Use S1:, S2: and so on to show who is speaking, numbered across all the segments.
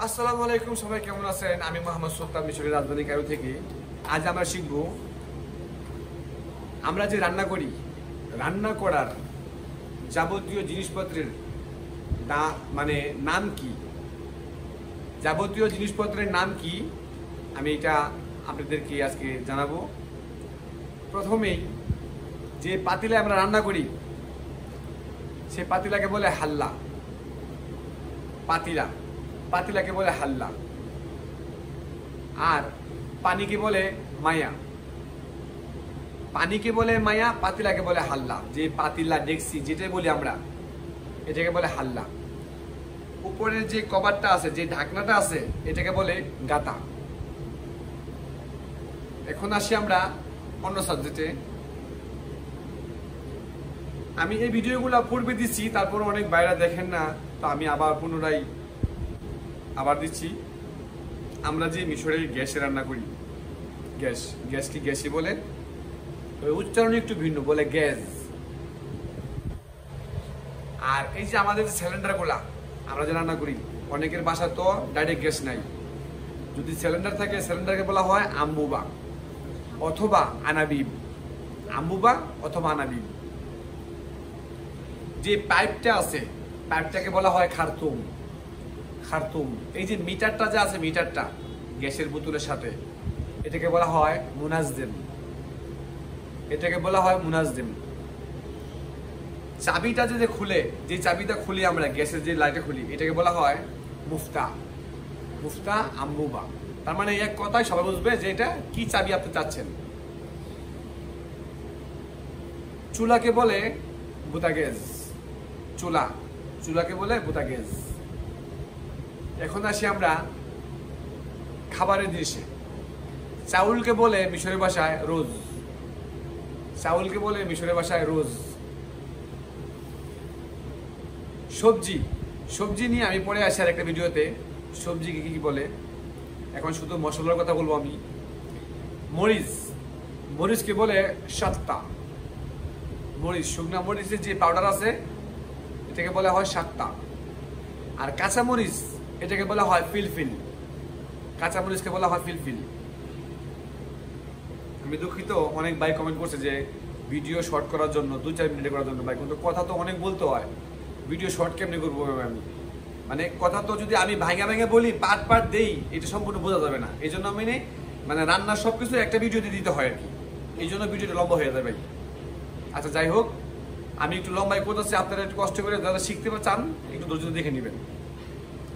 S1: আসসালামু আলাইকুম, সবাই কেমন আছেন? আমি মোহাম্মদ সুলতান, মিশরের রাজধানী কায়রো থেকে। আজ আমরা শিখব আমরা যে রান্না করি, রান্না করার যাবতীয় জিনিসপত্রের নাম কি, যাবতীয় জিনিসপত্রের নাম কি, আমি এটা আপনাদেরকে আজকে জানাবো। প্রথমেই যে পাতিলে আমরা রান্না করি সে পাতিলাকে বলে হাল্লা। পাতিলাকে বলে হাল্লা। আর পানিকে বলে মায়া। পানিকে বলে মায়া, পাতিলাকে বলে হাল্লা। যে পাতিলা ডেকসি যেটা বলি আমরা, এটাকে বলে হাল্লা। উপরের যে কভারটা আছে, যে ঢাকনাটা আছে, এটাকে বলে গাতা। এখন আসি আমরা অন্য সাবজেক্টে। আমি এই ভিডিওগুলো পূর্বে দিচ্ছি, তারপর অনেক বাইরে দেখেন না, তো আমি আবার পুনরায় দিচ্ছি। আমরা যে মিশরে গ্যাসে রান্না করি, গ্যাসকে গ্যাসই বলে, উচ্চারণ একটু ভিন্ন, বলে গ্যাস। আর এই যে আমাদের সিলিন্ডার গুলা আমরা যে রান্না করি, অনেকের বাসা তো ডাইরেক্ট গ্যাস নাই। যদি সিলিন্ডার থাকে, সিলিন্ডারকে বলা হয় আম্বুবা অথবা আনাবিব। আম্বুবা অথবা আনাবিব। যে পাইপটা আছে, পাইপটাকে বলা হয় খারতুম। এই যে মিটারটা যে আছে, মিটারটা গ্যাসের বোতলের সাথে, এটাকে বলা হয় মুনাজদিম। চাবিটা যে খুলে, যে চাবিটা খুলি আমরা, গ্যাসের যে লাইটে খুলি, এটাকে বলা হয় মুফতা আম্বুবা। তার মানে এক কথায় সবাই বুঝবে যে এটা কি চাবি আপনি চাচ্ছেন। চুলাকে বলে বুতাগেজ। চুলাকে বলে বুতাগেজ। এখন আসি আমরা খাবারের জিনিসে। চাউলকে বলে মিশরের ভাষায় রোজ। সবজি নিয়ে আমি পরে আসি আর একটা ভিডিওতে, সবজি কি বলে। এখন শুধু মশলার কথা বলবো আমি। মরিচকে বলে সাত্তা। শুকনা মরিচের যে পাউডার আছে, এটাকে বলা হয় সাত্তা। আর কাঁচা মরিচ, এটাকে বলা হয় ফিলফিল। আমি দুঃখিত, অনেক ভাই কমেন্ট করছে যে ভিডিও শর্ট করার জন্য, 2-4 মিনিটে করার জন্য। ভাই, কিন্তু কথা তো অনেক বলতে হয়, ভিডিও শর্ট কেমনি করবো আমি? কথা তো যদি আমি ভাঙা বলি, পার্ট দেই, এটা সম্পূর্ণ বোঝা যাবে না। এই জন্য আমি রান্নার সবকিছু একটা ভিডিওতে দিতে হয় আর কি। এই জন্য ভিডিওটা লম্বা হয়ে যাবে। আচ্ছা, যাই হোক, আমি একটু লম্বাই করতেছি, আপনারা একটু কষ্ট করে যারা শিখতে চান একটু ধৈর্য দেখে নেবেন।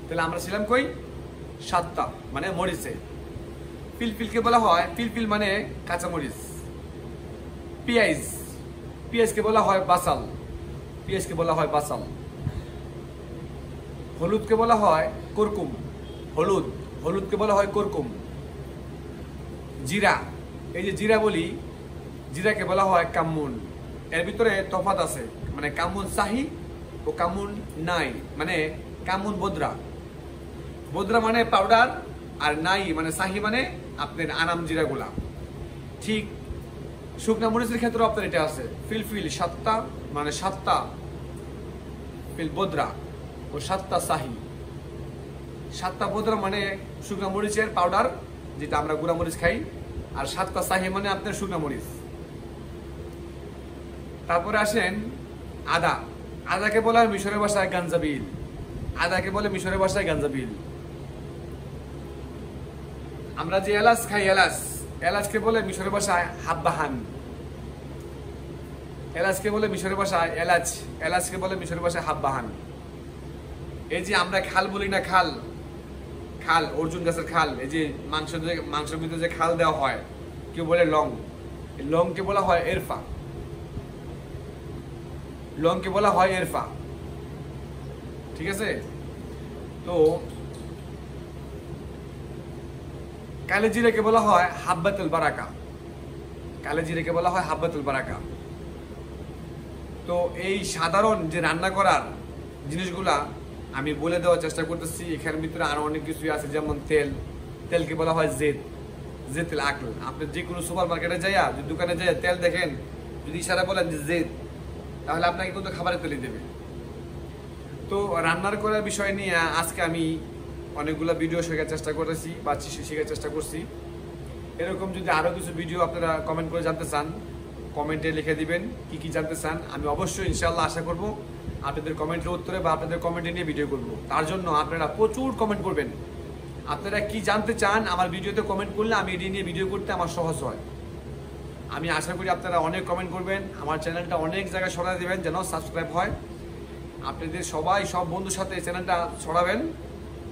S1: তাহলে আমরা ছিলাম কই? সাতটা, মানে মরিচে। ফিলফিলকে বলা হয়, ফিলফিল মানে কাঁচামরিচ। পেঁয়াজকে বলা হয় বাসাল। হলুদকে বলা হয় কুরকুম। হলুদকে বলা হয় কুরকুম। জিরা, এই যে জিরা বলি, জিরাকে বলা হয় কামুন। এর ভিতরে তফাৎ আছে, মানে কামুন সাহি ও কামুন নাই, মানে কামুন বদ্রা মানে পাউডার, আর নাই মানে সাহি মানে আপনার আনাম জিরাগুলা। ঠিক শুকনা মরিচের ক্ষেত্রে আপনার এটা আছে, ফিলফিল সাতটা, মানে সাতটা ফিল বদ্রা ও সাতটা সাহি। সাতটা বদ্রা মানে শুকনা মরিচের পাউডার, যেটা আমরা গুঁড়া মরিচ খাই। আর সাতটা সাহি মানে আপনার শুকনা মরিচ। তারপরে আসেন আদাকে বলা হয় মিশরের ভাষায় গাঞ্জাবিল। আমরা যে এলাচ খাই, এলাচকে বলে মিশরের ভাষায় হাব্বাহান। এলাচকে বলে মিশরের ভাষায় হাব্বাহান। এই যে আমরা খাল বলি না, খাল অর্জুন গাছের খাল, এই যে মাংসের ভিতরে যে খাল দেওয়া হয়, কেউ বলে লংকে বলা হয় এরফা। ঠিক আছে? তো কালে জিরাকে বলা হয় হাব্বাতুল বারাকা। তো এই সাধারণ যে রান্না করার জিনিসগুলা আমি বলে দেওয়ার চেষ্টা করতেছি। এখানের ভিতরে আরো অনেক কিছু আছে, যেমন তেলকে বলা হয় জেতেল আকল। আপনি যে কোনো সুপার মার্কেটে যাইয়া, দোকানে যাইয়া তেল দেখেন, যদি ইশারা বলেন যে জেদ, তাহলে আপনাকে কিন্তু খাবারের তেলই দেবে। তো রান্নার করার বিষয় নিয়ে আজকে আমি অনেকগুলো ভিডিও শেখার চেষ্টা করেছি বা শেখার চেষ্টা করছি। এরকম যদি আরও কিছু ভিডিও আপনারা কমেন্ট করে জানতে চান, কমেন্টে লিখে দিবেন কি কি জানতে চান। আমি অবশ্যই ইনশাআল্লাহ আশা করব আপনাদের কমেন্টের উত্তরে বা আপনাদের কমেন্টে নিয়ে ভিডিও করব। তার জন্য আপনারা প্রচুর কমেন্ট করবেন। আপনারা কি জানতে চান আমার ভিডিওতে কমেন্ট করলে আমি এটি নিয়ে ভিডিও করতে আমার সহজ হয়। আমি আশা করি আপনারা অনেক কমেন্ট করবেন, আমার চ্যানেলটা অনেক জায়গায় ছড়ায় দেবেন যেন সাবস্ক্রাইব হয়। আপনাদের সবাই সব বন্ধুর সাথে চ্যানেলটা ছড়াবেন,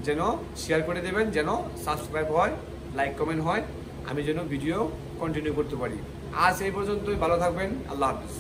S1: যেন শেয়ার করে দেবেন, যেন সাবস্ক্রাইব হয়, লাইক কমেন্ট হয়, আমি যেন ভিডিও কন্টিনিউ করতে পারি। আজ এই পর্যন্তই, ভালো থাকবেন, আল্লাহ হাফিজ।